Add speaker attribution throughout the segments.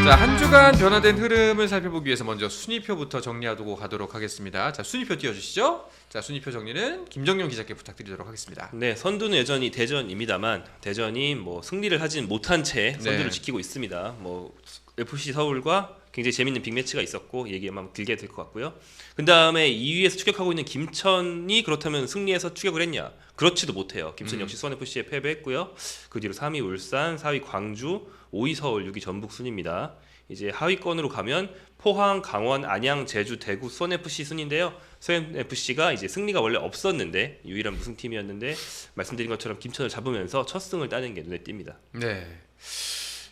Speaker 1: 자, 한 주간 변화된 흐름을 살펴보기 위해서 먼저 순위표부터 정리하고 가도록 하겠습니다. 자, 순위표 띄워주시죠. 자, 순위표 정리는 김정용 기자께 부탁드리도록 하겠습니다.
Speaker 2: 네, 선두는 여전히 대전입니다만 대전이 뭐 승리를 하진 못한 채 선두를
Speaker 1: 네.
Speaker 2: 지키고 있습니다. 뭐 FC 서울과 굉장히 재밌는 빅매치가 있었고 얘기만 길게 될 것 같고요. 그 다음에 2위에서 추격하고 있는 김천이 그렇다면 승리해서 추격을 했냐? 그렇지도 못해요. 김천 역시 수원FC에 패배했고요. 그 뒤로 3위 울산, 4위 광주, 5위 서울, 6위 전북 순입니다. 이제 하위권으로 가면 포항, 강원, 안양, 제주, 대구, 수원FC 순인데요. 수원FC가 이제 승리가 원래 없었는데 유일한 무승팀이었는데 말씀드린 것처럼 김천을 잡으면서 첫 승을 따는 게 눈에 띕니다.
Speaker 1: 네.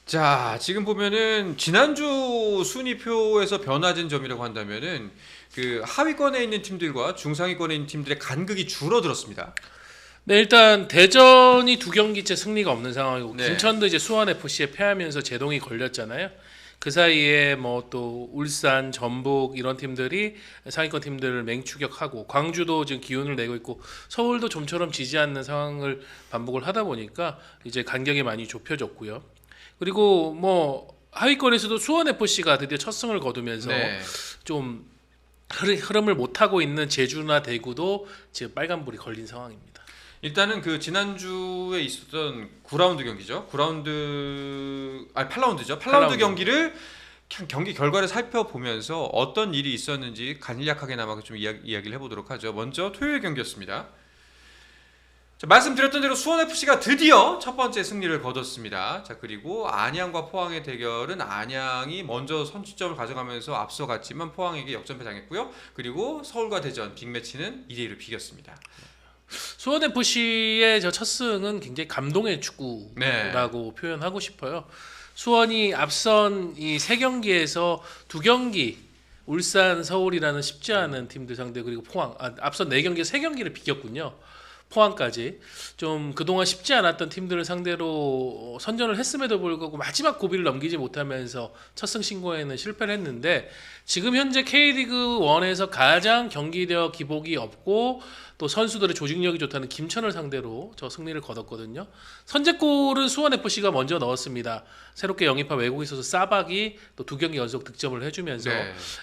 Speaker 1: 자, 지금 보면은 지난주 순위표에서 변화된 점이라고 한다면은 그 하위권에 있는 팀들과 중상위권에 있는 팀들의 간극이 줄어들었습니다.
Speaker 3: 네, 일단 대전이 두 경기째 승리가 없는 상황이고
Speaker 1: 네.
Speaker 3: 김천도 이제 수원 FC에 패하면서 제동이 걸렸잖아요. 그 사이에 뭐 또 울산, 전북 이런 팀들이 상위권 팀들을 맹추격하고 광주도 지금 기운을 내고 있고 서울도 좀처럼 지지 않는 상황을 반복을 하다 보니까 이제 간격이 많이 좁혀졌고요. 그리고 뭐 하위권에서도 수원 FC가 드디어 첫 승을 거두면서
Speaker 1: 네.
Speaker 3: 좀 흐름을 못 타고 있는 제주나 대구도 지금 빨간불이 걸린 상황입니다.
Speaker 1: 일단은 그 지난주에 있었던 9라운드 경기죠. 8라운드죠. 8라운드 경기를 경기 결과를 살펴보면서 어떤 일이 있었는지 간략하게나마 좀 이야기를 해보도록 하죠. 먼저 토요일 경기였습니다. 자, 말씀드렸던 대로 수원FC가 드디어 첫 번째 승리를 거뒀습니다. 자, 그리고 안양과 포항의 대결은 안양이 먼저 선취점을 가져가면서 앞서갔지만 포항에게 역전패 당했고요. 그리고 서울과 대전 빅매치는 2대1로 비겼습니다.
Speaker 3: 수원 FC의 저 첫 승은 굉장히 감동의 축구라고 표현하고 싶어요. 수원이 앞선 이 세 경기에서 두 경기 울산, 서울이라는 쉽지 않은 팀들 상대 그리고 포항 앞선 네 경기 세 경기를 비겼군요. 포항까지 좀 그동안 쉽지 않았던 팀들을 상대로 선전을 했음에도 불구하고 마지막 고비를 넘기지 못하면서 첫 승 신고에는 실패를 했는데 지금 현재 K리그 1에서 가장 경기력 기복이 없고 또 선수들의 조직력이 좋다는 김천을 상대로 저 승리를 거뒀거든요. 선제골은 수원FC가 먼저 넣었습니다. 새롭게 영입한 외국인 선수 사박이 또 두 경기 연속 득점을 해주면서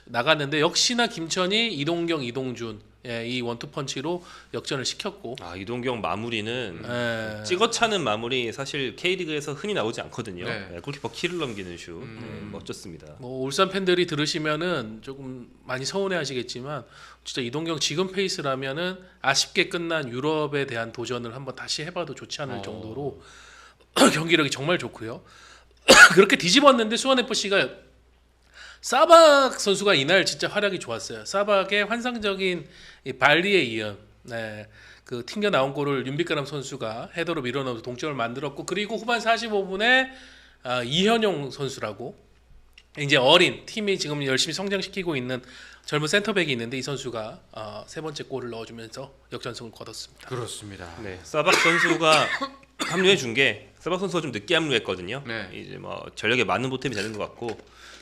Speaker 3: 나갔는데 역시나 김천이 이동경, 이동준 이 원투펀치로 역전을 시켰고
Speaker 2: 이동경 마무리는 찍어차는 마무리 사실 K리그에서 흔히 나오지 않거든요. 골키퍼 키를 넘기는 슛 멋졌습니다.
Speaker 3: 뭐 울산 팬들이 들으시면은 조금 많이 서운해하시겠지만 진짜 이동경 지금 페이스라면은 아쉽게 끝난 유럽에 대한 도전을 한번 다시 해봐도 좋지 않을 정도로 경기력이 정말 좋고요. 그렇게 뒤집었는데 수원FC가 사박 선수가 이날 진짜 활약이 좋았어요. 사박의 환상적인 이 발리에 이은 그 튕겨 나온 골을 윤빛가람 선수가 헤더로 밀어넣어서 동점을 만들었고 그리고 후반 45분에 이현용 선수라고 이제 어린 팀이 지금 열심히 성장시키고 있는 젊은 센터백이 있는데 이 선수가 세 번째 골을 넣어주면서 역전승을 거뒀습니다.
Speaker 1: 그렇습니다.
Speaker 2: 네, 사박 선수가 합류해 준 게 사박 선수가 좀 늦게 합류했거든요.
Speaker 1: 네.
Speaker 2: 이제 뭐 전력에 많은 보탬이 되는 것 같고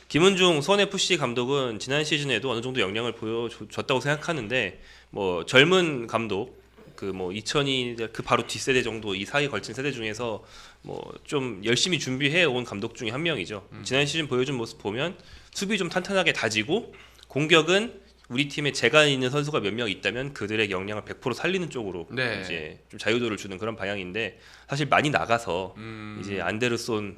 Speaker 2: 김은중 수원FC 감독은 지난 시즌에도 어느 정도 역량을 보여줬다고 생각하는데 뭐 젊은 감독 그 뭐 2002 그 바로 뒷세대 정도 이 사이에 걸친 세대 중에서 뭐 좀 열심히 준비해 온 감독 중에 한 명이죠. 지난 시즌 보여준 모습 보면 수비 좀 탄탄하게 다지고 공격은 우리 팀에 재간 있는 선수가 몇 명 있다면 그들의 역량을 100% 살리는 쪽으로 이제 좀 자유도를 주는 그런 방향인데 사실 많이 나가서 이제 안데스론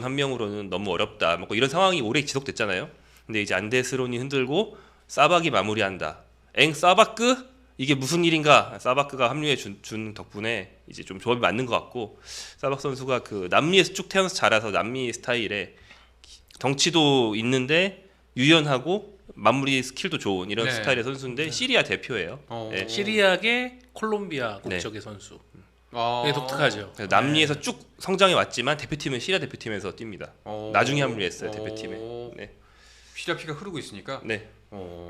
Speaker 2: 한 명으로는 너무 어렵다. 뭐 이런 상황이 오래 지속됐잖아요. 근데 이제 안데스론이 흔들고 사박이 마무리한다. 사바크 이게 무슨 일인가? 사바크가 합류해 준 덕분에 이제 좀 조합이 맞는 것 같고 사박 선수가 그 남미에서 쭉 태어나서 자라서 남미 스타일의 덩치도 있는데 유연하고 마무리 스킬도 좋은 이런 스타일의 선수인데 시리아 대표예요. 네.
Speaker 3: 시리아계 콜롬비아 국적의 선수. 되게 독특하죠.
Speaker 2: 남미에서 쭉 성장해 왔지만 대표팀은 시리아 대표팀에서 뜁니다. 나중에 합류했어요 대표팀에. 네.
Speaker 1: 시리아 피가 흐르고 있으니까.
Speaker 2: 네.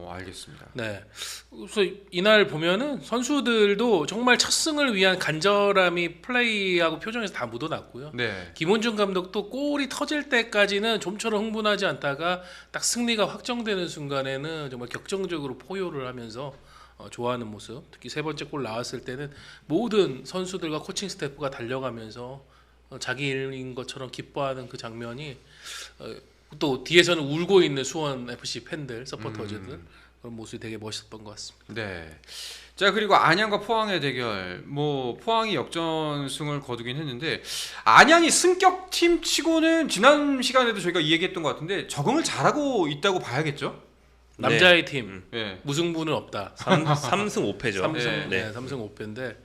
Speaker 1: 알겠습니다.
Speaker 3: 네. 그래서 이날 보면은 선수들도 정말 첫 승을 위한 간절함이 플레이하고 표정에서 다 묻어났고요.
Speaker 1: 네.
Speaker 3: 김원중 감독도 골이 터질 때까지는 좀처럼 흥분하지 않다가 딱 승리가 확정되는 순간에는 정말 격정적으로 포효를 하면서 좋아하는 모습. 특히 세 번째 골 나왔을 때는 모든 선수들과 코칭 스태프가 달려가면서 자기 일인 것처럼 기뻐하는 그 장면이 또 뒤에서는 울고 있는 수원 FC 팬들, 서포터즈들 그런 모습이 되게 멋있었던 것 같습니다.
Speaker 1: 네. 자, 그리고 안양과 포항의 대결. 뭐 포항이 역전승을 거두긴 했는데 안양이 승격 팀 치고는 지난 시간에도 저희가 이 얘기했던 것 같은데 적응을 잘하고 있다고 봐야겠죠?
Speaker 3: 남자의 팀
Speaker 1: 네.
Speaker 3: 무승부는 없다.
Speaker 2: 3승 5패죠.
Speaker 3: 삼승 5패인데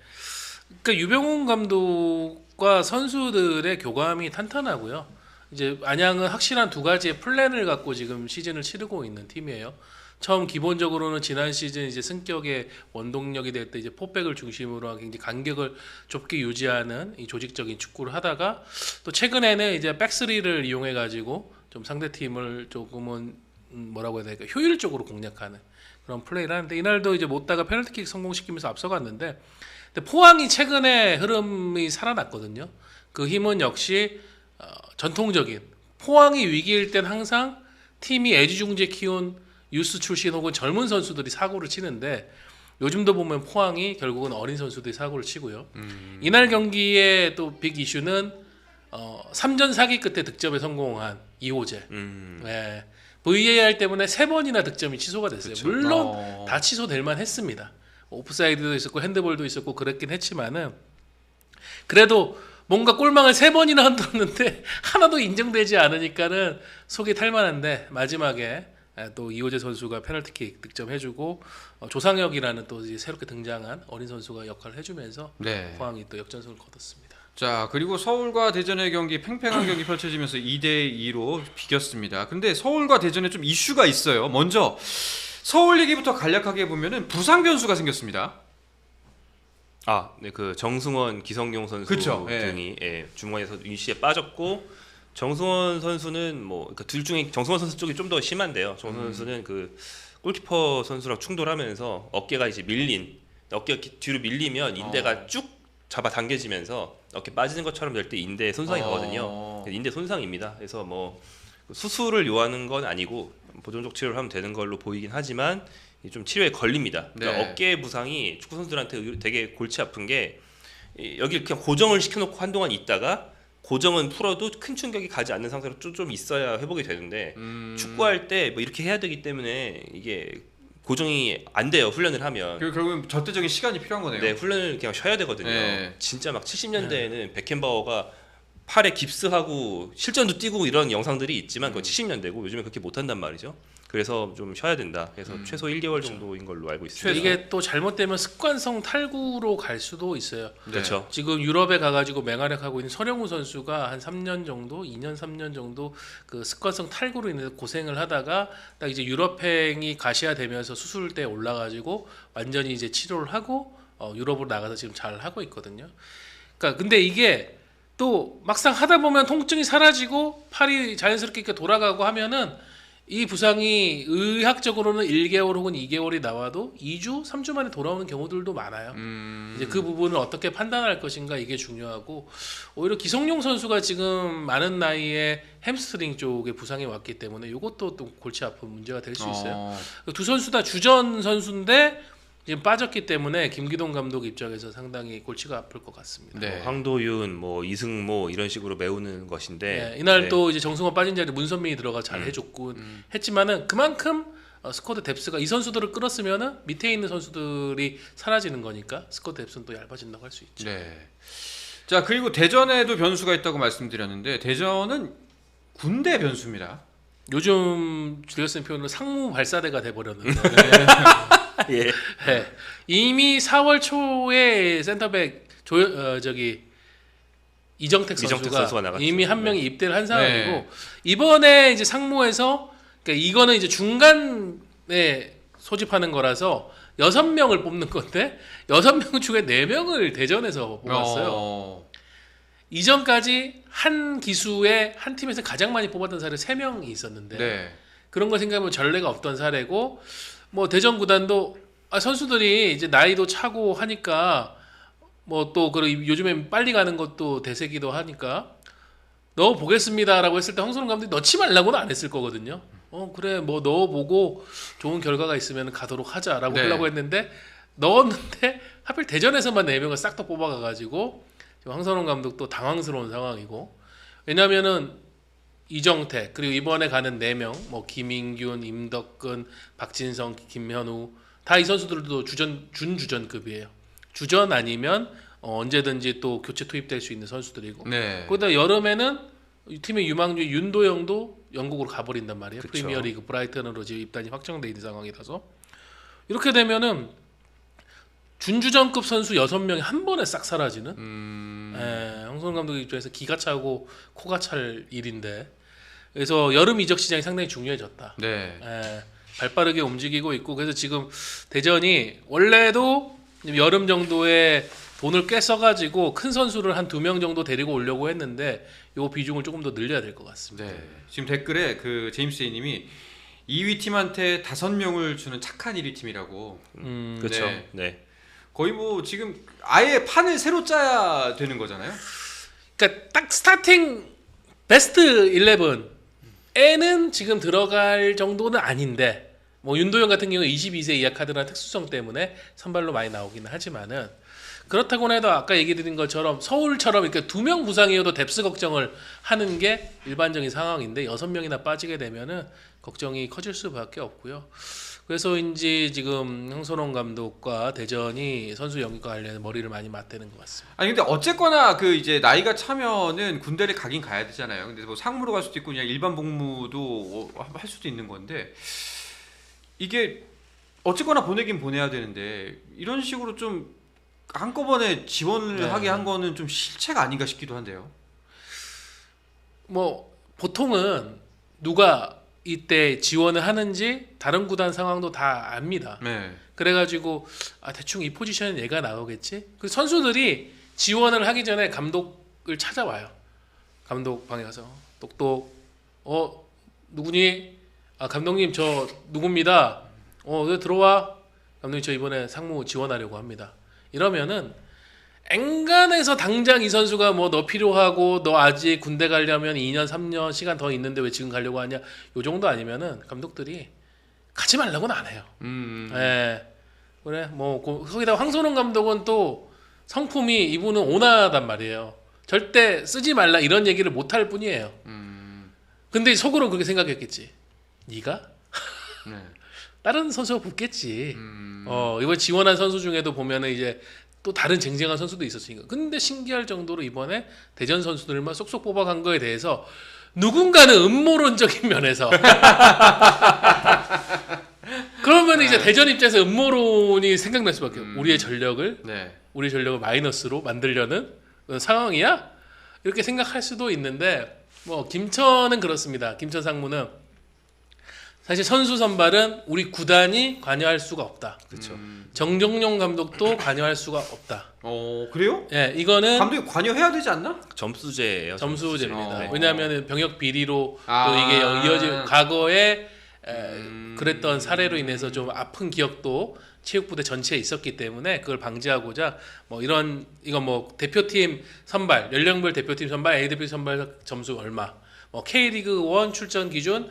Speaker 3: 그러니까 유병훈 감독과 선수들의 교감이 탄탄하고요. 이제 안양은 확실한 두 가지의 플랜을 갖고 지금 시즌을 치르고 있는 팀이에요. 처음 기본적으로는 지난 시즌 이제 승격의 원동력이 될 때 이제 포백을 중심으로 한 굉장히 간격을 좁게 유지하는 이 조직적인 축구를 하다가 또 최근에는 이제 백스리를 이용해 가지고 좀 상대 팀을 조금은 뭐라고 해야 될까 효율적으로 공략하는 그런 플레이를 하는데 이날도 이제 못다가 페널티킥 성공시키면서 앞서갔는데 근데 포항이 최근에 흐름이 살아났거든요. 그 힘은 역시 전통적인 포항이 위기일 땐 항상 팀이 애지중지 키운 유스 출신 혹은 젊은 선수들이 사고를 치는데 요즘도 보면 포항이 결국은 어린 선수들이 사고를 치고요. 이날 경기의 또 빅 이슈는 3전 4기 끝에 득점에 성공한 이호재. 네. VAR 때문에 3번이나 득점이 취소가 됐어요.
Speaker 1: 그쵸.
Speaker 3: 물론 다 취소될 만 했습니다. 오프사이드도 있었고 핸드볼도 있었고 그랬긴 했지만은 그래도 뭔가 골망을 3번이나 흔들었는데 하나도 인정되지 않으니까는 속이 탈만한데 마지막에 또 이호재 선수가 페널티킥 득점해주고 조상혁이라는 또 이제 새롭게 등장한 어린 선수가 역할을 해주면서
Speaker 1: 네.
Speaker 3: 포항이 또 역전승을 거뒀습니다.
Speaker 1: 자, 그리고 서울과 대전의 경기 팽팽한 경기 펼쳐지면서 2대2로 비겼습니다. 근데 서울과 대전에 좀 이슈가 있어요. 먼저 서울 얘기부터 간략하게 보면은 부상 변수가 생겼습니다.
Speaker 2: 네, 그 정승원, 기성용 선수
Speaker 1: 그쵸,
Speaker 2: 등이 주머니에서 이슈에 빠졌고 정승원 선수는 뭐 그러니까 둘 중에 정승원 선수 쪽이 좀 더 심한데요. 정승원 선수는 그 골키퍼 선수랑 충돌하면서 어깨가 이제 어깨가 뒤로 밀리면 인대가 쭉 잡아 당겨지면서 어깨 빠지는 것처럼 될 때 인대 손상이 가거든요. 인대 손상입니다. 그래서 뭐 수술을 요하는 건 아니고 보존적 치료를 하면 되는 걸로 보이긴 하지만 좀 치료에 걸립니다. 그러니까
Speaker 1: 네.
Speaker 2: 어깨 부상이 축구 선수들한테 되게 골치 아픈 게 여기를 그냥 고정을 시켜놓고 한동안 있다가 고정은 풀어도 큰 충격이 가지 않는 상태로 좀 있어야 회복이 되는데 축구할 때 뭐 이렇게 해야 되기 때문에 이게 고정이 안 돼요. 훈련을 하면.
Speaker 1: 결국은 절대적인 시간이 필요한 거네요.
Speaker 2: 네, 훈련을 그냥 쉬어야 되거든요.
Speaker 1: 네.
Speaker 2: 진짜 막 70년대에는 베켄바워가 팔에 깁스하고 실전도 뛰고 이런 영상들이 있지만 그건 70년대고 요즘에 그렇게 못한단 말이죠. 그래서 좀 쉬어야 된다. 그래서 최소 1개월 정도인 걸로 알고 있습니다.
Speaker 3: 이게 또 잘못되면 습관성 탈구로 갈 수도 있어요.
Speaker 1: 네.
Speaker 2: 그렇죠.
Speaker 3: 지금 유럽에 가가지고 맹활약하고 있는 서령우 선수가 한 3년 정도, 2년 3년 정도 그 습관성 탈구로 인해서 고생을 하다가 딱 이제 유럽행이 가시화되면서 수술대에 올라가지고 완전히 이제 치료를 하고 유럽으로 나가서 지금 잘 하고 있거든요. 그러니까 근데 이게 또 막상 하다 보면 통증이 사라지고 팔이 자연스럽게 이렇게 돌아가고 하면은 이 부상이 의학적으로는 1개월 혹은 2개월이 나와도 2주, 3주 만에 돌아오는 경우들도 많아요. 이제 그 부분을 어떻게 판단할 것인가 이게 중요하고 오히려 기성용 선수가 지금 많은 나이에 햄스트링 쪽에 부상이 왔기 때문에 이것도 또 골치 아픈 문제가 될 수 있어요. 두 선수 다 주전 선수인데 지금 빠졌기 때문에 김기동 감독 입장에서 상당히 골치가 아플 것 같습니다.
Speaker 1: 네.
Speaker 2: 황도윤, 뭐 이승모 이런 식으로 메우는 것인데
Speaker 3: 이날 또 이제 정승원 빠진 자리에 문선민이 들어가 잘 해줬고 했지만은 그만큼 스쿼드 뎁스가 이 선수들을 끌었으면은 밑에 있는 선수들이 사라지는 거니까 스쿼드 뎁스는 또 얇아진다고 할 수 있죠.
Speaker 1: 네. 자, 그리고 대전에도 변수가 있다고 말씀드렸는데 대전은 군대 변수입니다.
Speaker 3: 요즘 제가 쓰는 표현으로 상무 발사대가 돼버렸는데
Speaker 2: 예.
Speaker 3: 네. 이미 4월 초에 센터백 이정택 선수가
Speaker 2: 나갔죠.
Speaker 3: 이미 한 명이 입대를 한 상황이고
Speaker 1: 네.
Speaker 3: 이번에 이제 상무에서 그러니까 이거는 이제 중간에 소집하는 거라서 6명을 뽑는 건데 6명 중에 4명을 대전에서 뽑았어요. 이전까지 한 기수에 한 팀에서 가장 많이 뽑았던 사례 3명이 있었는데
Speaker 1: 네.
Speaker 3: 그런 거 생각하면 전례가 없던 사례고 뭐 대전 구단도 선수들이 이제 나이도 차고 하니까 뭐 또 요즘엔 빨리 가는 것도 대세기도 하니까 넣어 보겠습니다라고 했을 때 황선홍 감독이 넣지 말라고는 안 했을 거거든요. 그래 뭐 넣어보고 좋은 결과가 있으면 가도록 하자라고
Speaker 1: 네.
Speaker 3: 하려고 했는데 넣었는데 하필 대전에서만 4명을 싹 다 뽑아가가지고 황선홍 감독도 당황스러운 상황이고 왜냐면은 이정택 그리고 이번에 가는 4명 뭐 김인균, 임덕근, 박진성, 김현우 다 이 선수들도 준주전급이에요. 주전 아니면 언제든지 또 교체 투입될 수 있는 선수들이고.
Speaker 1: 네.
Speaker 3: 그러다 여름에는 이 팀의 유망주 윤도영도 영국으로 가버린단 말이에요.
Speaker 2: 그쵸.
Speaker 3: 프리미어리그 브라이턴으로 지금 입단이 확정돼 있는 상황이라서 이렇게 되면은 준주전급 선수 6명이 한 번에 싹 사라지는. 황선홍 감독 입장에서 기가 차고 코가 찰 일인데. 그래서 여름 이적 시장이 상당히 중요해졌다.
Speaker 1: 네.
Speaker 3: 발빠르게 움직이고 있고 그래서 지금 대전이 원래도 여름 정도에 돈을 꽤 써가지고 큰 선수를 한 2명 정도 데리고 오려고 했는데 요 비중을 조금 더 늘려야 될 것 같습니다.
Speaker 1: 네. 지금 댓글에 그 제임스 A님이 2위 팀한테 5명을 주는 착한 1위 팀이라고.
Speaker 2: 그렇죠.
Speaker 1: 네.
Speaker 2: 네.
Speaker 1: 거의 뭐 지금 아예 판을 새로 짜야 되는 거잖아요.
Speaker 3: 그러니까 딱 스타팅 베스트 11에는 지금 들어갈 정도는 아닌데 뭐 윤도현 같은 경우 22세 이하 카드라는 특수성 때문에 선발로 많이 나오기는 하지만은 그렇다고 해도 아까 얘기 드린 것처럼 서울처럼 이렇게 2명 부상이어도 뎁스 걱정을 하는 게 일반적인 상황인데 6명이나 빠지게 되면은 걱정이 커질 수밖에 없고요. 그래서인지 지금 황선홍 감독과 대전이 선수 영입과 관련해 머리를 많이 맞대는 것 같습니다.
Speaker 1: 아니 근데 어쨌거나 그 이제 나이가 차면은 군대를 가긴 가야 되잖아요. 근데 뭐 상무로 갈 수도 있고 그냥 일반 복무도 할 수도 있는 건데 이게 어쨌거나 보내긴 보내야 되는데 이런 식으로 좀 한꺼번에 지원을 하게 한 거는 좀 실체가 아닌가 싶기도 한데요.
Speaker 3: 뭐 보통은 누가 이때 지원을 하는지 다른 구단 상황도 다 압니다.
Speaker 1: 네.
Speaker 3: 그래가지고 대충 이 포지션은 얘가 나오겠지. 그 선수들이 지원을 하기 전에 감독을 찾아와요. 감독 방에 가서 똑똑 누구니? 감독님 저 누굽니다. 들어와. 감독님 저 이번에 상무 지원하려고 합니다. 이러면은 앵간해서 당장 이 선수가 뭐 너 필요하고 너 아직 군대 가려면 2년 3년 시간 더 있는데 왜 지금 가려고 하냐 요 정도 아니면은 감독들이 가지 말라고는 안 해요. 그래 뭐 거기다 황선홍 감독은 또 성품이 이분은 온화하단 말이에요. 절대 쓰지 말라 이런 얘기를 못 할 뿐이에요. 근데 속으로 그렇게 생각했겠지. 네가
Speaker 1: 네.
Speaker 3: 다른 선수가 붙겠지. 이번 지원한 선수 중에도 보면은 이제 또 다른 쟁쟁한 선수도 있었으니까. 근데 신기할 정도로 이번에 대전 선수들만 쏙쏙 뽑아간 거에 대해서 누군가는 음모론적인 면에서 그러면 이제 대전 입장에서 음모론이 생각날 수밖에 없어요. 우리의 전력을 마이너스로 만들려는 그런 상황이야? 이렇게 생각할 수도 있는데 뭐 김천은 그렇습니다. 김천 상무는 사실 선수 선발은 우리 구단이 관여할 수가 없다.
Speaker 2: 그렇죠.
Speaker 3: 정정용 감독도 관여할 수가 없다.
Speaker 1: 그래요?
Speaker 3: 예, 이거는
Speaker 1: 감독이 관여해야 되지 않나?
Speaker 2: 점수제예요.
Speaker 3: 점수제입니다.
Speaker 2: 네.
Speaker 3: 왜냐하면 병역 비리로 또 이게 이어진 과거에 그랬던 사례로 인해서 좀 아픈 기억도 체육부대 전체에 있었기 때문에 그걸 방지하고자 뭐 이건 뭐 대표팀 선발 연령별 대표팀 선발 A 대표 선발 점수 얼마 뭐 K리그 1 출전 기준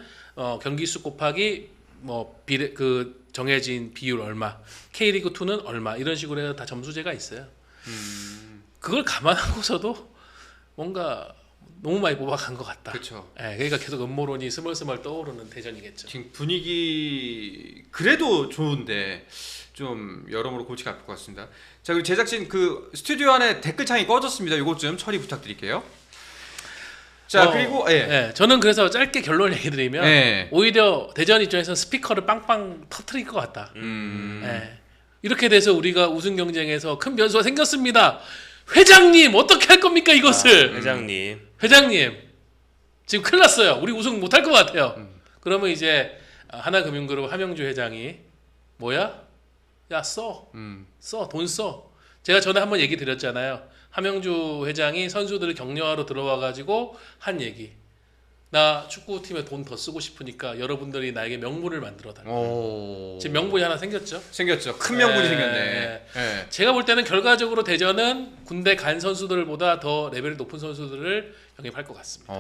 Speaker 3: 경기 수 곱하기 뭐 그 정해진 비율 얼마 K리그 2는 얼마 이런 식으로 해서 다 점수제가 있어요. 그걸 감안하고서도 뭔가 너무 많이 뽑아간 것 같다.
Speaker 1: 그렇죠.
Speaker 3: 그러니까 계속 음모론이 스멀스멀 떠오르는 대전이겠죠.
Speaker 1: 지금 분위기 그래도 좋은데 좀 여러모로 골치가 아플 것 같습니다. 자, 그리고 제작진 그 스튜디오 안에 댓글창이 꺼졌습니다. 이것 좀 처리 부탁드릴게요. 자, 그리고
Speaker 3: 저는 그래서 짧게 결론 얘기드리면 오히려 대전 입장에서 스피커를 빵빵 터트릴 것 같다. 이렇게 돼서 우리가 우승 경쟁에서 큰 변수가 생겼습니다. 회장님 어떻게 할 겁니까 이것을? 회장님 지금 큰일 났어요. 우리 우승 못할 것 같아요. 그러면 이제 하나금융그룹 함영주 회장이 뭐야? 야 돈 써. 제가 전에 한번 얘기 드렸잖아요. 함영주 회장이 선수들을 격려하러 들어와가지고 한 얘기. 나 축구팀에 돈 더 쓰고 싶으니까 여러분들이 나에게 명분을 만들어달라. 지금 명분이 하나 생겼죠?
Speaker 1: 생겼죠. 큰 명분이 생겼네.
Speaker 3: 제가 볼 때는 결과적으로 대전은 군대 간 선수들보다 더 레벨이 높은 선수들을 영입할 것 같습니다.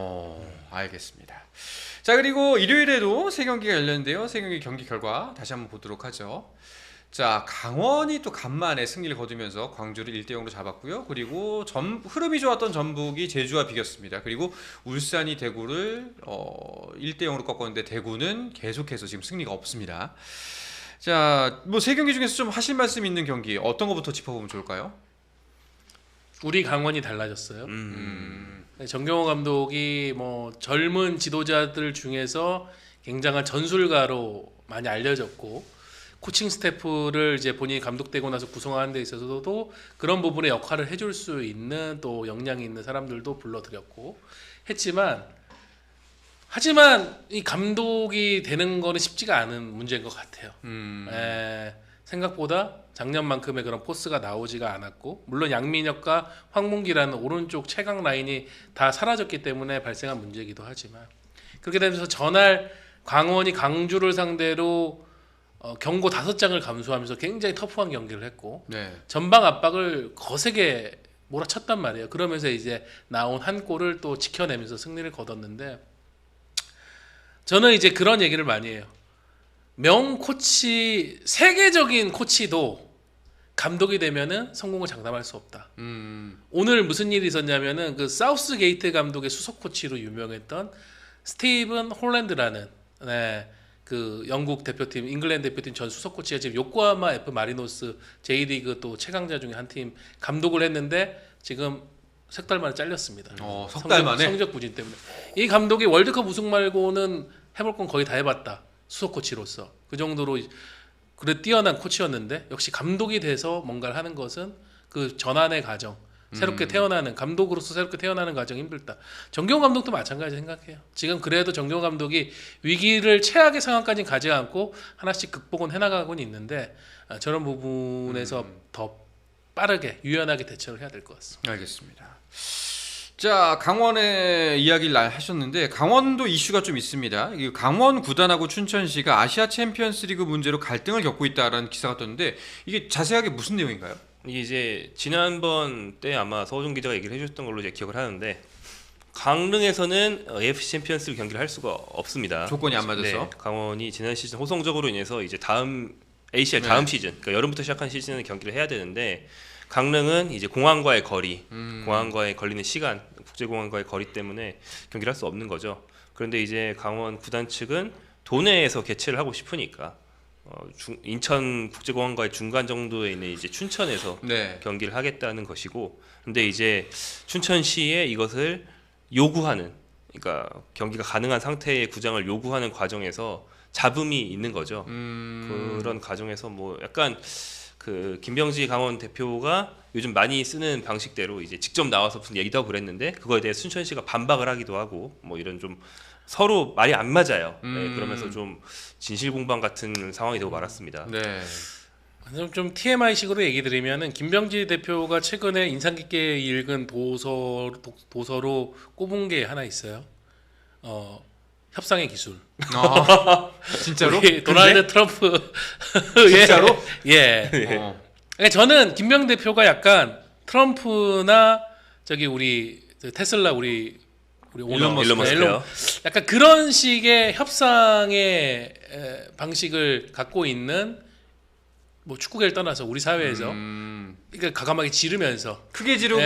Speaker 1: 알겠습니다. 자, 그리고 일요일에도 세 경기가 열렸는데요. 세 경기 경기 결과 다시 한번 보도록 하죠. 자, 강원이 또 간만에 승리를 거두면서 광주를 1대0으로 잡았고요. 그리고 흐름이 좋았던 전북이 제주와 비겼습니다. 그리고 울산이 대구를 1대0으로 꺾었는데 대구는 계속해서 지금 승리가 없습니다. 자, 뭐 세 경기 중에서 좀 하실 말씀 있는 경기 어떤 것부터 짚어보면 좋을까요?
Speaker 3: 우리 강원이 달라졌어요. 정경호 감독이 뭐 젊은 지도자들 중에서 굉장한 전술가로 많이 알려졌고 코칭 스태프를 이제 본인이 감독되고 나서 구성하는 데 있어서도 그런 부분에 역할을 해줄 수 있는 또 역량이 있는 사람들도 불러들였고 했지만 하지만 이 감독이 되는 거는 쉽지가 않은 문제인 것 같아요. 생각보다 작년만큼의 그런 포스가 나오지가 않았고 물론 양민혁과 황문기라는 오른쪽 최강 라인이 다 사라졌기 때문에 발생한 문제이기도 하지만 그렇게 되면서 전날 강원이 강주를 상대로 경고 5장을 감수하면서 굉장히 터프한 경기를 했고
Speaker 1: 네.
Speaker 3: 전방 압박을 거세게 몰아쳤단 말이에요. 그러면서 이제 나온 한 골을 또 지켜내면서 승리를 거뒀는데 저는 이제 그런 얘기를 많이 해요. 명 코치, 세계적인 코치도 감독이 되면은 성공을 장담할 수 없다. 오늘 무슨 일이 있었냐면은 그 사우스 게이트 감독의 수석 코치로 유명했던 스티븐 홀랜드라는 그 영국 대표팀, 잉글랜드 대표팀 전 수석 코치가 지금 요코하마 F 마리노스 J리그 또 최강자 중에 한 팀 감독을 했는데 지금 석 달 만에 잘렸습니다.
Speaker 1: 석 달 만에?
Speaker 3: 성적 부진 때문에. 이 감독이 월드컵 우승 말고는 해볼 건 거의 다 해봤다. 수석 코치로서. 그 정도로 그래 뛰어난 코치였는데 역시 감독이 돼서 뭔가를 하는 것은 그 전환의 과정. 새롭게 태어나는 감독으로서 새롭게 태어나는 과정이 힘들다. 정경호 감독도 마찬가지 생각해요. 지금 그래도 정경호 감독이 위기를 최악의 상황까지 가지 않고 하나씩 극복은 해나가고는 있는데 저런 부분에서 더 빠르게 유연하게 대처를 해야 될 것 같습니다.
Speaker 1: 알겠습니다. 자, 강원의 이야기를 하셨는데 강원도 이슈가 좀 있습니다. 강원 구단하고 춘천시가 아시아 챔피언스리그 문제로 갈등을 겪고 있다라는 기사가 떴는데 이게 자세하게 무슨 내용인가요?
Speaker 2: 이게 이제 지난번 때 아마 서호준 기자가 얘기를 해줬던 걸로 이제 기억을 하는데 강릉에서는 AFC 챔피언스 경기를 할 수가 없습니다.
Speaker 1: 조건이 안 맞아서.
Speaker 2: 네, 강원이 지난 시즌 호성적으로 인해서 이제 다음 ACL 다음 시즌, 그러니까 여름부터 시작한 시즌은 경기를 해야 되는데 강릉은 이제 공항과의 거리, 공항과의 걸리는 시간, 국제공항과의 거리 때문에 경기를 할 수 없는 거죠. 그런데 이제 강원 구단 측은 도내에서 개최를 하고 싶으니까 인천 국제공항과의 중간 정도에 있는 이제 춘천에서 경기를 하겠다는 것이고, 근데 이제 춘천시에 이것을 요구하는, 그러니까 경기가 가능한 상태의 구장을 요구하는 과정에서 잡음이 있는 거죠. 그런 과정에서 뭐 약간 그 김병지 강원 대표가 요즘 많이 쓰는 방식대로 이제 직접 나와서 무슨 얘기도 하고 그랬는데 그거에 대해 순천시가 반박을 하기도 하고 뭐 이런 좀 서로 말이 안 맞아요. 네, 그러면서 좀 진실공방 같은 상황이 되고 말았습니다.
Speaker 1: 네.
Speaker 3: 좀 TMI식으로 얘기 드리면은 김병지 대표가 최근에 인상 깊게 읽은 도서로 꼽은 게 하나 있어요. 협상의 기술.
Speaker 1: 진짜로?
Speaker 3: 도널드 트럼프.
Speaker 1: 진짜로?
Speaker 3: 예. 그러니까 저는 김병지 대표가 약간 트럼프나 저기 우리 테슬라 우리
Speaker 2: 일론 머스크요.
Speaker 3: 약간 그런 식의 협상의 방식을 갖고 있는 뭐 축구계를 떠나서 우리 사회에서 그러니까 과감하게 지르면서
Speaker 1: 크게 지르고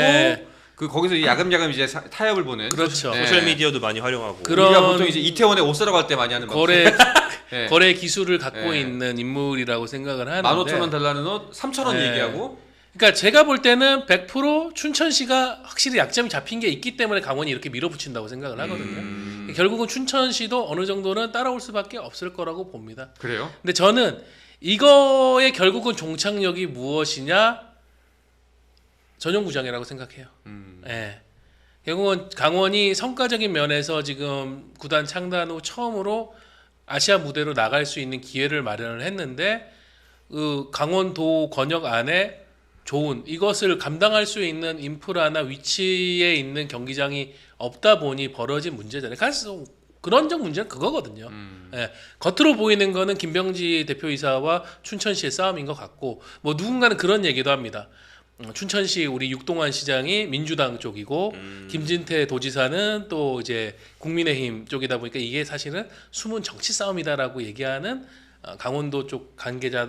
Speaker 1: 그 거기서 야금야금 이제 타협을 보는
Speaker 3: 그렇죠.
Speaker 2: 소셜 미디어도 많이 활용하고
Speaker 1: 우리가 보통 이제 이태원에 옷 사러 갈 때 많이 하는
Speaker 3: 거래 기술을 갖고 있는 인물이라고 생각을 하는데
Speaker 1: 15,000원 달라는 옷 3,000원 얘기하고
Speaker 3: 그러니까 제가 볼 때는 100% 춘천시가 확실히 약점이 잡힌 게 있기 때문에 강원이 이렇게 밀어붙인다고 생각을 하거든요. 결국은 춘천시도 어느 정도는 따라올 수밖에 없을 거라고 봅니다.
Speaker 1: 그래요?
Speaker 3: 근데 저는 이거의 결국은 종착역이 무엇이냐? 전용구장이라고 생각해요. 예. 결국은 강원이 성과적인 면에서 지금 구단 창단 후 처음으로 아시아 무대로 나갈 수 있는 기회를 마련을 했는데 그 강원도 권역 안에 좋은 이것을 감당할 수 있는 인프라나 위치에 있는 경기장이 없다 보니 벌어진 문제잖아요. 근원적 문제는 그거거든요. 예, 겉으로 보이는 거는 김병지 대표이사와 춘천시의 싸움인 것 같고 뭐 누군가는 그런 얘기도 합니다. 춘천시 우리 육동환 시장이 민주당 쪽이고 김진태 도지사는 또 이제 국민의힘 쪽이다 보니까 이게 사실은 숨은 정치 싸움이다라고 얘기하는 강원도 쪽 관계자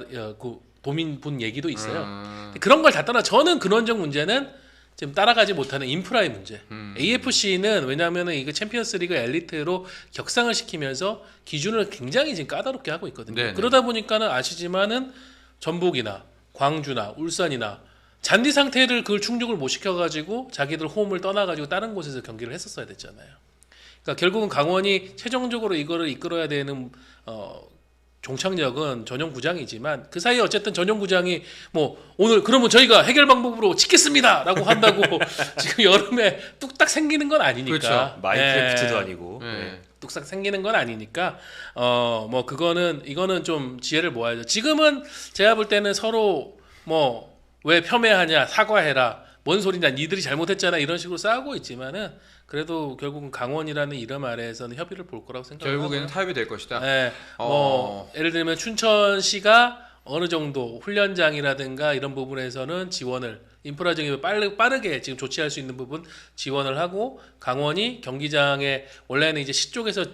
Speaker 3: 도민 분 얘기도 있어요. 그런 걸 다 떠나 저는 근원적 문제는 지금 따라가지 못하는 인프라의 문제. AFC는 왜냐하면 이거 챔피언스리그 엘리트로 격상을 시키면서 기준을 굉장히 지금 까다롭게 하고 있거든요.
Speaker 1: 네네.
Speaker 3: 그러다 보니까는 아시지만은 전북이나 광주나 울산이나 잔디 상태를 그걸 충족을 못 시켜가지고 자기들 홈을 떠나가지고 다른 곳에서 경기를 했었어야 됐잖아요. 그러니까 결국은 강원이 최종적으로 이거를 이끌어야 되는 종착역은 전용 구장이지만 그 사이에 어쨌든 전용 구장이 뭐 오늘 그러면 저희가 해결 방법으로 짓겠습니다라고 한다고 지금 여름에 뚝딱 생기는 건 아니니까.
Speaker 1: 그렇죠.
Speaker 2: 마인크래프트도 아니고.
Speaker 1: 네.
Speaker 3: 뚝딱 생기는 건 아니니까 뭐 이거는 좀 지혜를 모아야죠. 지금은 제가 볼 때는 서로 뭐 왜 폄훼하냐 사과해라 뭔 소리냐 니들이 잘못했잖아 이런 식으로 싸우고 있지만은 그래도 결국은 강원이라는 이름 아래에서는 협의를 볼 거라고 생각하고요.
Speaker 1: 결국에는 타협이 될 것이다.
Speaker 3: 네, 뭐 예를 들면 춘천시가 어느 정도 훈련장이라든가 이런 부분에서는 지원을 인프라적인 빠르게 지금 조치할 수 있는 부분 지원을 하고 강원이 경기장에 원래는 이제 시 쪽에서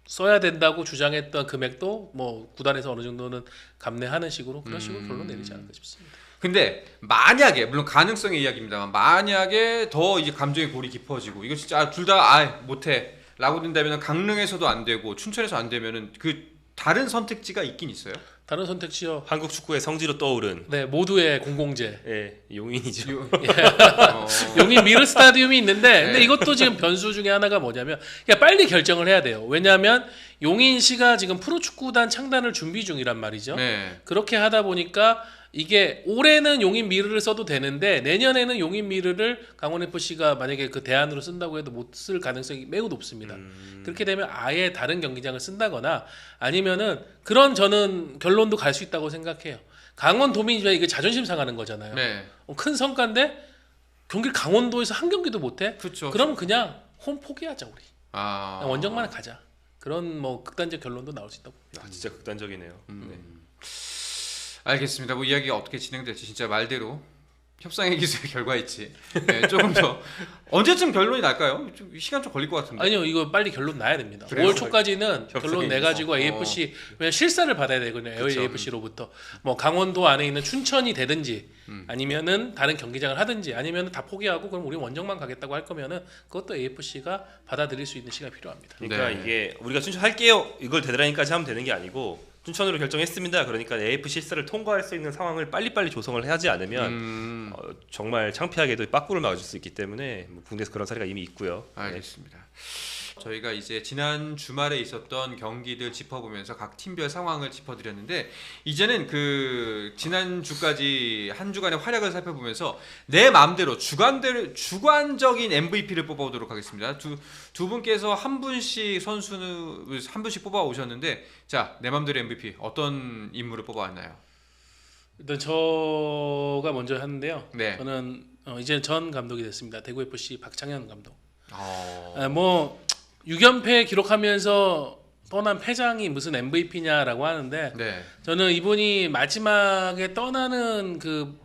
Speaker 3: 써야 된다고 주장했던 금액도 뭐 구단에서 어느 정도는 감내하는 식으로 그런 식으로 결론 내리지 않을까 싶습니다.
Speaker 1: 근데 만약에 물론 가능성의 이야기입니다만 만약에 더 이제 감정의 골이 깊어지고 이거 진짜 둘 다 못해라고 된다면 강릉에서도 안 되고 춘천에서 안 되면은 그 다른 선택지가 있긴 있어요.
Speaker 3: 다른 선택지요.
Speaker 2: 한국 축구의 성지로 떠오른
Speaker 3: 네, 모두의 공공재.
Speaker 2: 예, 용인이죠.
Speaker 3: 용인 미르 스타디움이 있는데 근데 이것도 지금 변수 중에 하나가 뭐냐면 그냥 빨리 결정을 해야 돼요. 왜냐하면 용인시가 지금 프로축구단 창단을 준비 중이란 말이죠.
Speaker 1: 네.
Speaker 3: 그렇게 하다 보니까 이게 올해는 용인 미르를 써도 되는데 내년에는 용인 미르를 강원 FC가 만약에 그 대안으로 쓴다고 해도 못 쓸 가능성이 매우 높습니다. 그렇게 되면 아예 다른 경기장을 쓴다거나 아니면은 그런 저는 결론도 갈 수 있다고 생각해요. 강원 도민이면 이게 자존심 상하는 거잖아요.
Speaker 1: 네.
Speaker 3: 큰 성과인데 경기를 강원도에서 한 경기도 못해?
Speaker 1: 그렇죠.
Speaker 3: 그러면 그냥 홈 포기하자 우리.
Speaker 1: 아.
Speaker 3: 그냥 원정만 가자. 그런 뭐 극단적 결론도 나올 수 있다고 봅니다.
Speaker 2: 진짜 극단적이네요. 네.
Speaker 1: 알겠습니다. 뭐 이야기가 어떻게 진행될지 진짜 말대로 협상의 기술의 결과일지 네, 조금 더 언제쯤 결론이 날까요? 좀 시간 좀 걸릴 것 같은데.
Speaker 3: 아니요, 이거 빨리 결론 나야 됩니다.
Speaker 1: 그래요?
Speaker 3: 5월 초까지는 결론 내 가지고 AFC 왜냐 실사를 받아야 되거든요.
Speaker 1: 그쵸.
Speaker 3: AFC로부터 뭐 강원도 안에 있는 춘천이 되든지 아니면은 다른 경기장을 하든지 아니면은 다 포기하고 그럼 우리 원정만 가겠다고 할 거면은 그것도 AFC가 받아들일 수 있는 시간이 필요합니다.
Speaker 2: 그러니까
Speaker 1: 네.
Speaker 2: 이게 우리가 춘천 할게요 이걸 데드라인까지 하면 되는 게 아니고 춘천으로 결정했습니다. 그러니까 AFC 실사를 통과할 수 있는 상황을 빨리빨리 조성을 하지 않으면 정말 창피하게도 빠꾸를 막아줄 수 있기 때문에 뭐 국내에서 그런 사례가 이미 있고요.
Speaker 1: 알겠습니다. 저희가 이제 지난 주말에 있었던 경기들 짚어보면서 각 팀별 상황을 짚어드렸는데 이제는 그 지난 주까지 한 주간의 활약을 살펴보면서 내 마음대로 주관적인 MVP를 뽑아보도록 하겠습니다. 두 분께서 한 분씩 선수는 한 분씩 뽑아 오셨는데 자, 내 마음대로 MVP 어떤 인물을 뽑아왔나요?
Speaker 3: 일단 저가 먼저 하는데요.
Speaker 1: 네.
Speaker 3: 저는 이제 전 감독이 됐습니다. 대구 FC 박창현 감독.
Speaker 1: 어...
Speaker 3: 뭐 6연패 기록하면서 떠난 패장이 무슨 MVP냐라고 하는데
Speaker 1: 네.
Speaker 3: 저는 이분이 마지막에 떠나는 그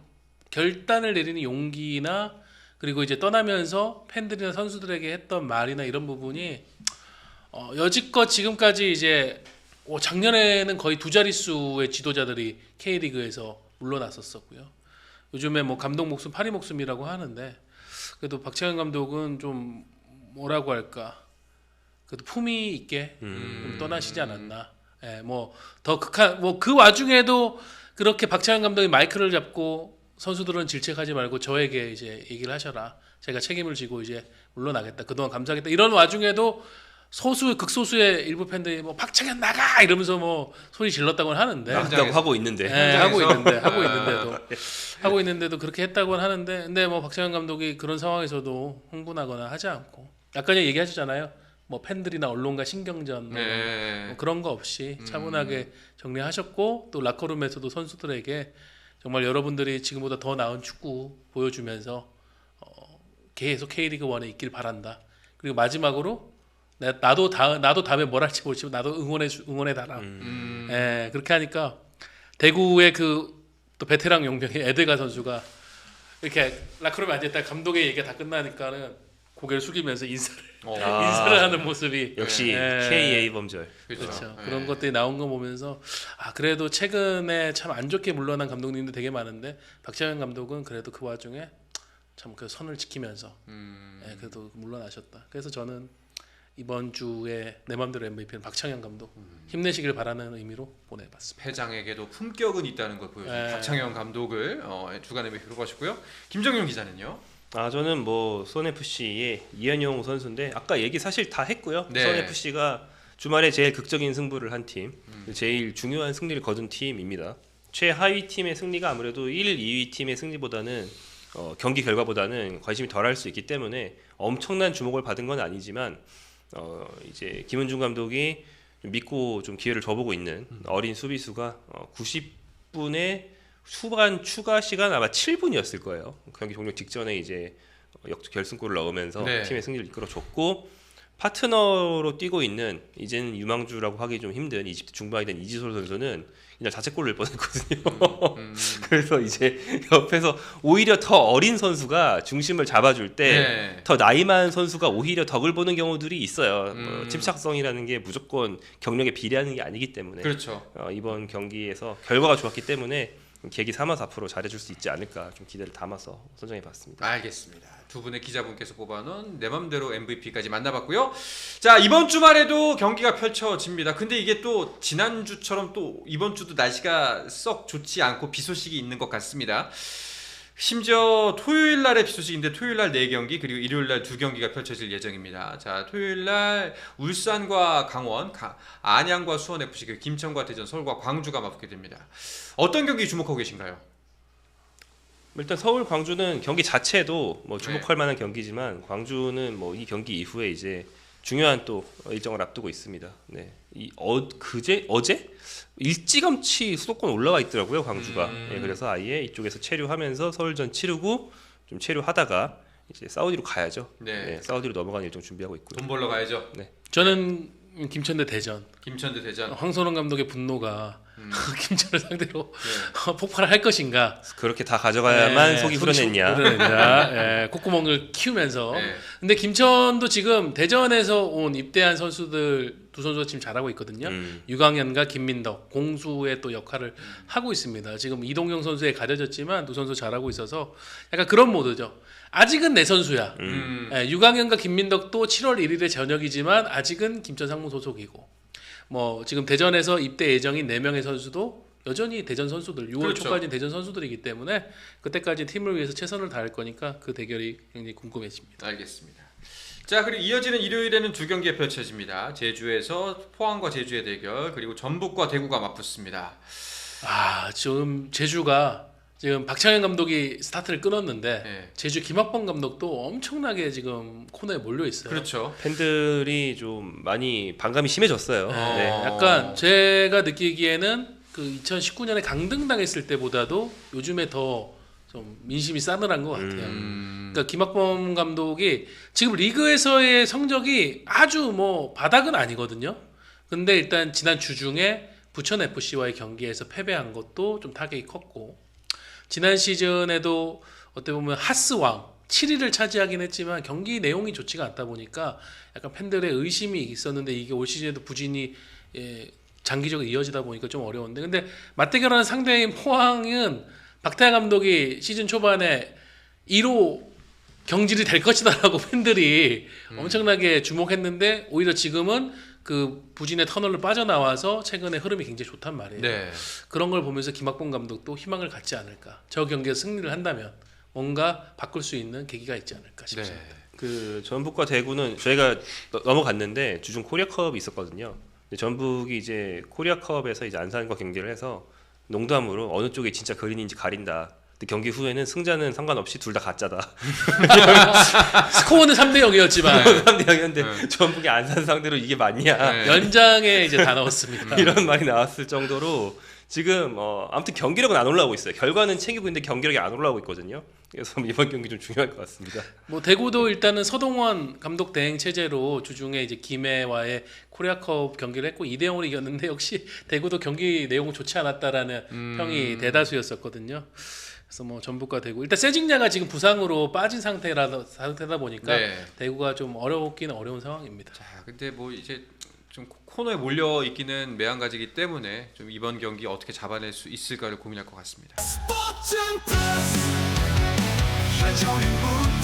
Speaker 3: 결단을 내리는 용기나 그리고 이제 떠나면서 팬들이나 선수들에게 했던 말이나 이런 부분이 여지껏 지금까지 이제 작년에는 거의 두 자릿수의 지도자들이 K리그에서 물러났었고요. 요즘에 뭐 감독 목숨 파리 목숨이라고 하는데 그래도 박찬현 감독은 좀 뭐라고 할까 그래도 품위 있게 좀 떠나시지 않았나. 예, 뭐 더 극한 뭐 그 와중에도 그렇게 박찬현 감독이 마이크를 잡고 선수들은 질책하지 말고 저에게 이제 얘기를 하셔라. 제가 책임을 지고 이제 물러나겠다. 그동안 감사하겠다. 이런 와중에도 극소수의 일부 팬들이 뭐 박찬현 나가 이러면서 뭐 소리 질렀다고는 하는데
Speaker 2: 나간다고 하고 있는데.
Speaker 3: 네, 하고 있는데도 그렇게 했다고는 하는데 근데 뭐 박찬현 감독이 그런 상황에서도 흥분하거나 하지 않고 아까 얘기하셨잖아요. 뭐 팬들이나 언론과 신경전 뭐 그런 거 없이 차분하게 정리하셨고 또 라커룸에서도 선수들에게 정말 여러분들이 지금보다 더 나은 축구 보여주면서 계속 K리그 1에 있길 바란다. 그리고 마지막으로 나도 다음에 뭘 할지 모르지만 나도 응원해 달라. 예, 그렇게 하니까 대구의 그 또 베테랑 용병의 에드가 선수가 이렇게 라커룸에 앉아있다 감독의 얘기가 다 끝나니까는 고개를 숙이면서 인사를
Speaker 1: 어.
Speaker 3: 인사를 하는 모습이
Speaker 2: 역시
Speaker 3: 네.
Speaker 2: KA 범절.
Speaker 3: 그렇죠.
Speaker 1: 네.
Speaker 3: 그런 것들이 나온 거 보면서 그래도 최근에 참 안 좋게 물러난 감독님도 되게 많은데 박찬현 감독은 그래도 그 와중에 참 그 선을 지키면서 그래도 물러나셨다. 그래서 저는 이번 주에 내 맘대로 MVP는 박찬현 감독 힘내시길 바라는 의미로 보내봤습니다.
Speaker 1: 회장에게도 품격은 있다는 걸 보여준
Speaker 3: 네.
Speaker 1: 박창현 감독을 주간 MVP로 보시고요. 김정용 기자는요?
Speaker 2: 저는 뭐 수원 FC의 이현용 선수인데 아까 얘기 사실 다 했고요.
Speaker 1: 네.
Speaker 2: 수원 FC가 주말에 제일 극적인 승부를 한 팀, 제일 중요한 승리를 거둔 팀입니다. 최하위 팀의 승리가 아무래도 1, 2위 팀의 승리보다는 경기 결과보다는 관심이 덜할 수 있기 때문에 엄청난 주목을 받은 건 아니지만 이제 김은중 감독이 좀 믿고 좀 기회를 줘보고 있는 어린 수비수가 90분에 후반 추가 시간 아마 7분이었을 거예요. 경기 종료 직전에 이제 결승골을 넣으면서
Speaker 1: 네.
Speaker 2: 팀의 승리를 이끌어줬고 파트너로 뛰고 있는 이제는 유망주라고 하기 좀 힘든 20대 중반이 된 이지솔 선수는 그냥 자책골을 뻔했거든요. 그래서 이제 옆에서 오히려 더 어린 선수가 중심을 잡아줄 때 더 나이 많은 선수가 오히려 덕을 보는 경우들이 있어요. 뭐 침착성이라는 게 무조건 경력에 비례하는 게 아니기 때문에
Speaker 1: 그렇죠.
Speaker 2: 이번 경기에서 결과가 좋았기 때문에 계기 삼아서 앞으로 잘해줄 수 있지 않을까 좀 기대를 담아서 선정해봤습니다.
Speaker 1: 알겠습니다. 두 분의 기자분께서 뽑아놓은 내 맘대로 MVP까지 만나봤고요. 자, 이번 주말에도 경기가 펼쳐집니다. 근데 이게 또 지난주처럼 또 이번 주도 날씨가 썩 좋지 않고 비 소식이 있는 것 같습니다. 심지어 토요일 날의 비 소식인데 토요일 날 4경기 그리고 일요일 날 2경기가 펼쳐질 예정입니다. 자, 토요일 날 울산과 강원, 안양과 수원 FC, 그리고 김천과 대전, 서울과 광주가 맞붙게 됩니다. 어떤 경기 주목하고 계신가요?
Speaker 2: 일단 서울 광주는 경기 자체도 뭐 주목할 만한 경기지만 광주는 뭐 이 경기 이후에 이제 중요한 또 일정을 앞두고 있습니다. 네. 어제 일찌감치 수도권 올라와 있더라고요, 광주가. 네, 그래서 아예 이쪽에서 체류하면서 서울전 치르고 좀 체류하다가 이제 사우디로 가야죠.
Speaker 1: 네.
Speaker 2: 네, 사우디로 넘어가는 일정 준비하고 있고요.
Speaker 1: 돈 벌러 가야죠.
Speaker 3: 저는 김천 대 대전
Speaker 1: 김천 대 대전.
Speaker 3: 황선홍 감독의 분노가 김천을 상대로 폭발을 할 것인가.
Speaker 2: 그렇게 다 가져가야만 속이 후련했냐.
Speaker 3: 콧구멍을 키우면서.
Speaker 1: 네.
Speaker 3: 근데 김천도 지금 대전에서 온 입대한 선수들 두 선수가 지금 잘하고 있거든요. 유강현과 김민덕 공수의 또 역할을 하고 있습니다. 지금 이동경 선수에 가려졌지만 두 선수 잘하고 있어서 약간 그런 모드죠. 아직은 내 선수야. 유강현과 김민덕도 7월 1일에 전역이지만 아직은 김천 상무 소속이고. 뭐 지금 대전에서 입대 예정인 4명의 선수도 여전히 대전 선수들 6월
Speaker 1: 그렇죠.
Speaker 3: 초까지 대전 선수들이기 때문에 그때까지 팀을 위해서 최선을 다할 거니까 그 대결이 굉장히 궁금해집니다.
Speaker 1: 알겠습니다. 자, 그리고 이어지는 일요일에는 2경기가 펼쳐집니다. 제주에서 포항과 제주의 대결, 그리고 전북과 대구가 맞붙습니다.
Speaker 3: 지금 제주가 지금 박창현 감독이 스타트를 끊었는데 제주 김학범 감독도 엄청나게 지금 코너에 몰려 있어요.
Speaker 1: 그렇죠.
Speaker 2: 팬들이 좀 많이 반감이 심해졌어요.
Speaker 3: 네. 약간 제가 느끼기에는 그 2019년에 강등당했을 때보다도 요즘에 더 좀 민심이 싸늘한 것 같아요. 그러니까 김학범 감독이 지금 리그에서의 성적이 아주 뭐 바닥은 아니거든요. 근데 일단 지난 주 중에 부천 FC와의 경기에서 패배한 것도 좀 타격이 컸고 지난 시즌에도 어떻게 보면 하스왕 7위를 차지하긴 했지만 경기 내용이 좋지가 않다 보니까 약간 팬들의 의심이 있었는데 이게 올 시즌에도 부진이 장기적으로 이어지다 보니까 좀 어려운데 근데 맞대결하는 상대인 포항은 박태하 감독이 시즌 초반에 1호 경질이 될 것이다라고 팬들이 엄청나게 주목했는데 오히려 지금은 그 부진의 터널로 빠져나와서 최근에 흐름이 굉장히 좋단 말이에요.
Speaker 1: 네.
Speaker 3: 그런 걸 보면서 김학범 감독도 희망을 갖지 않을까. 저 경기에서 승리를 한다면 뭔가 바꿀 수 있는 계기가 있지 않을까 싶습니다.
Speaker 2: 그 전북과 대구는 저희가 넘어갔는데 주중 코리아컵이 있었거든요. 근데 전북이 이제 코리아컵에서 이제 안산과 경기를 해서 농담으로 어느 쪽이 진짜 그린인지 가린다. 근데 경기 후에는 승자는 상관없이 둘 다 가짜다.
Speaker 3: 스코어는 3대 0이었지만
Speaker 2: 3대 0이었는데 전북이 안산 상대로 이게 맞냐?
Speaker 3: 연장에 이제 다 넣었습니다.
Speaker 2: 이런 말이 나왔을 정도로 지금 아무튼 경기력은 안 올라오고 있어요. 결과는 챙기고 있는데 경기력이 안 올라오고 있거든요. 그래서 이번 경기 좀 중요할 것 같습니다.
Speaker 3: 뭐 대구도 일단은 서동원 감독 대행 체제로 주중에 이제 김해와의 코리아컵 경기를 했고 2대 0으로 이겼는데 역시 대구도 경기 내용은 좋지 않았다라는 평이 대다수였었거든요. 그래서 뭐 전북과 대구 일단 세징야가 지금 부상으로 빠진 상태다 보니까
Speaker 1: 네.
Speaker 3: 대구가 좀 어렵긴 어려운 상황입니다.
Speaker 1: 자, 근데 뭐 이제 좀 코너에 몰려 있기는 매한가지이기 때문에 좀 이번 경기 어떻게 잡아낼 수 있을까를 고민할 것 같습니다.
Speaker 4: 스포츠는 플러스 한정의 무